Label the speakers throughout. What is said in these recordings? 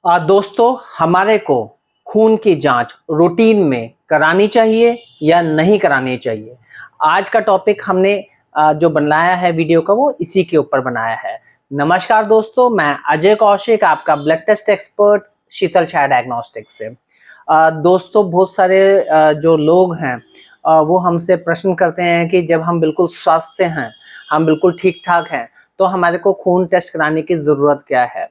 Speaker 1: दोस्तों, हमारे को खून की जांच रूटीन में करानी चाहिए या नहीं करानी चाहिए। आज का टॉपिक हमने जो बनाया है वीडियो का वो इसी के ऊपर बनाया है। नमस्कार दोस्तों, मैं अजय कौशिक, आपका ब्लड टेस्ट एक्सपर्ट शीतल छाया डायग्नोस्टिक्स से। दोस्तों, बहुत सारे जो लोग हैं वो हमसे प्रश्न करते हैं कि जब हम बिल्कुल स्वस्थ हैं, हम बिल्कुल ठीक ठाक हैं, तो हमारे को खून टेस्ट कराने की ज़रूरत क्या है।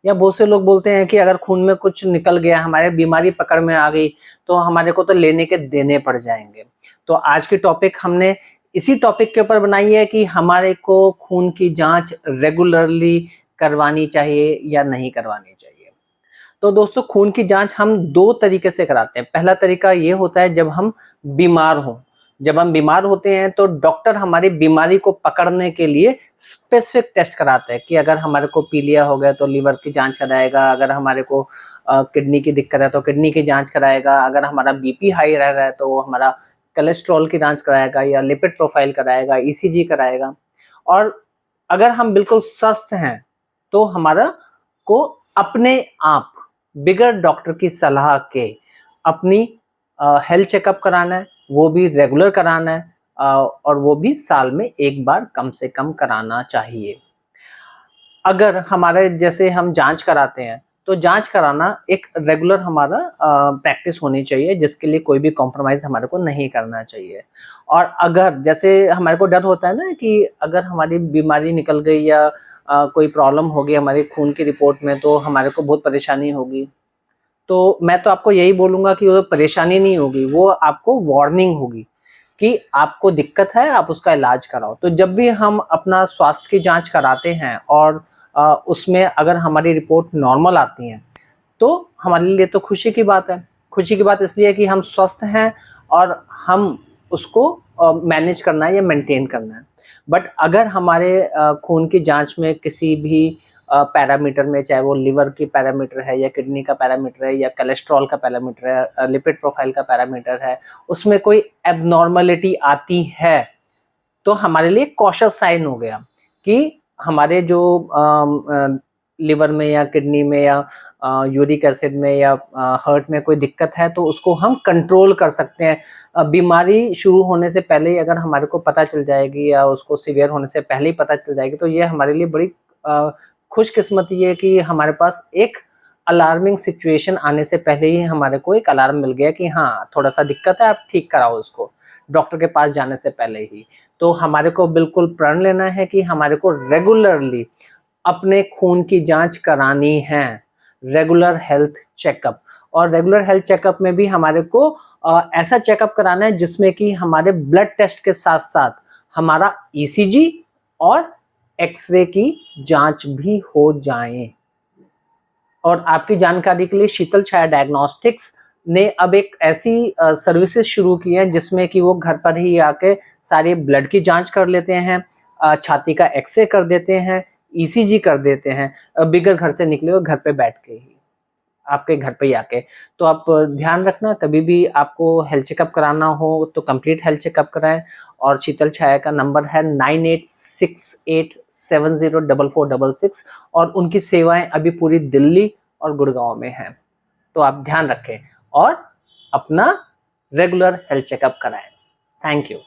Speaker 1: या बहुत से लोग बोलते हैं कि अगर खून में कुछ निकल गया, हमारे बीमारी पकड़ में आ गई, तो हमारे को तो लेने के देने पड़ जाएंगे। तो आज की टॉपिक हमने इसी टॉपिक के ऊपर बनाई है कि हमारे को खून की जांच रेगुलरली करवानी चाहिए या नहीं करवानी चाहिए। तो दोस्तों, खून की जांच हम दो तरीके से कराते हैं। पहला तरीका ये होता है जब हम बीमार हों। जब हम बीमार होते हैं तो डॉक्टर हमारी बीमारी को पकड़ने के लिए स्पेसिफिक टेस्ट कराते हैं कि अगर हमारे को पीलिया हो गया तो लीवर की जांच कराएगा, अगर हमारे को किडनी की दिक्कत है तो किडनी की जांच कराएगा, अगर हमारा बीपी हाई रह रहा है तो हमारा कोलेस्ट्रॉल की जांच कराएगा या लिपिड प्रोफाइल कराएगा, ईसीजी कराएगा। और अगर हम बिल्कुल स्वस्थ हैं तो हमारा को अपने आप बिगर डॉक्टर की सलाह के अपनी हेल्थ चेकअप कराना है, वो भी रेगुलर कराना है, और वो भी साल में एक बार कम से कम कराना चाहिए। अगर हमारे जैसे हम जांच कराते हैं तो जांच कराना एक रेगुलर हमारा प्रैक्टिस होनी चाहिए, जिसके लिए कोई भी कॉम्प्रोमाइज हमारे को नहीं करना चाहिए। और अगर जैसे हमारे को डर होता है ना कि अगर हमारी बीमारी निकल गई या कोई प्रॉब्लम हो गई हमारी खून की रिपोर्ट में, तो हमारे को बहुत परेशानी होगी। तो मैं तो आपको यही बोलूंगा कि वो परेशानी नहीं होगी, वो आपको वार्निंग होगी कि आपको दिक्कत है, आप उसका इलाज कराओ। तो जब भी हम अपना स्वास्थ्य की जांच कराते हैं और उसमें अगर हमारी रिपोर्ट नॉर्मल आती है तो हमारे लिए तो खुशी की बात है। खुशी की बात इसलिए कि हम स्वस्थ हैं और हम उसको मैनेज करना है या मेंटेन करना है। बट अगर हमारे खून की जांच में किसी भी पैरामीटर में, चाहे वो लिवर की पैरामीटर है या किडनी का पैरामीटर है या कोलेस्ट्रॉल का पैरामीटर है, लिपिड प्रोफाइल का पैरामीटर है, उसमें कोई एबनॉर्मलिटी आती है तो हमारे लिए कॉशियस साइन हो गया कि हमारे जो लिवर में या किडनी में या यूरिक एसिड में या हार्ट में कोई दिक्कत है तो उसको हम कंट्रोल कर सकते हैं। बीमारी शुरू होने से पहले ही अगर हमारे को पता चल जाएगी या उसको सीवियर होने से पहले ही पता चल जाएगी तो ये हमारे लिए बड़ी खुशकिस्मती है कि हमारे पास एक अलार्मिंग सिचुएशन आने से पहले ही हमारे को एक अलार्म मिल गया कि हाँ, थोड़ा सा दिक्कत है, आप ठीक कराओ उसको, डॉक्टर के पास जाने से पहले ही। तो हमारे को बिल्कुल प्रण लेना है कि हमारे को रेगुलरली अपने खून की जांच करानी है, रेगुलर हेल्थ चेकअप। और रेगुलर हेल्थ चेकअप में भी हमारे को ऐसा चेकअप कराना है जिसमें कि हमारे ब्लड टेस्ट के साथ साथ हमारा ईसीजी और एक्सरे की जांच भी हो जाए। और आपकी जानकारी के लिए शीतल छाया डायग्नोस्टिक्स ने अब एक ऐसी सर्विसेज शुरू की है जिसमें कि वो घर पर ही आके सारी ब्लड की जांच कर लेते हैं, छाती का एक्सरे कर देते हैं, ईसीजी कर देते हैं, बिगर घर से निकले हुए, घर पे बैठ के ही, आपके घर पे ही आके। तो आप ध्यान रखना, कभी भी आपको हेल्थ चेकअप कराना हो तो कंप्लीट हेल्थ चेकअप कराएं। और शीतल छाया का नंबर है 9868704466 और उनकी सेवाएं अभी पूरी दिल्ली और गुड़गांव में हैं। तो आप ध्यान रखें और अपना रेगुलर हेल्थ चेकअप कराएं। Thank you.